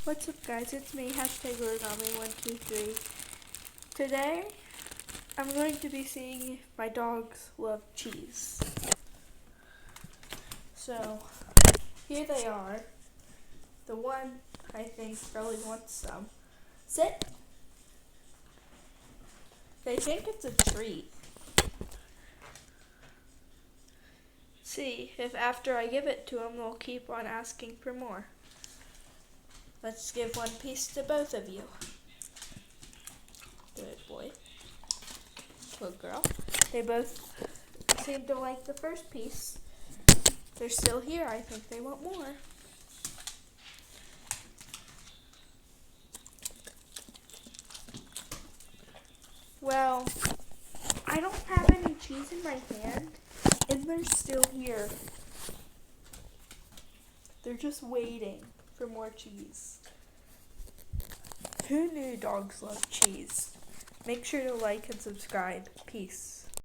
What's up, guys? It's me, #origami123. Today, I'm going to be seeing if my dogs love cheese. So, here they are. The one, I think, probably wants some. Sit! They think it's a treat. See if after I give it to them, they'll keep on asking for more. Let's give one piece to both of you. Good boy. Good girl. They both seem to like the first piece. They're still here. I think they want more. Well, I don't have any cheese in my hand, and they're still here. They're just waiting for more cheese. Who knew dogs love cheese? Make sure to like and subscribe. Peace.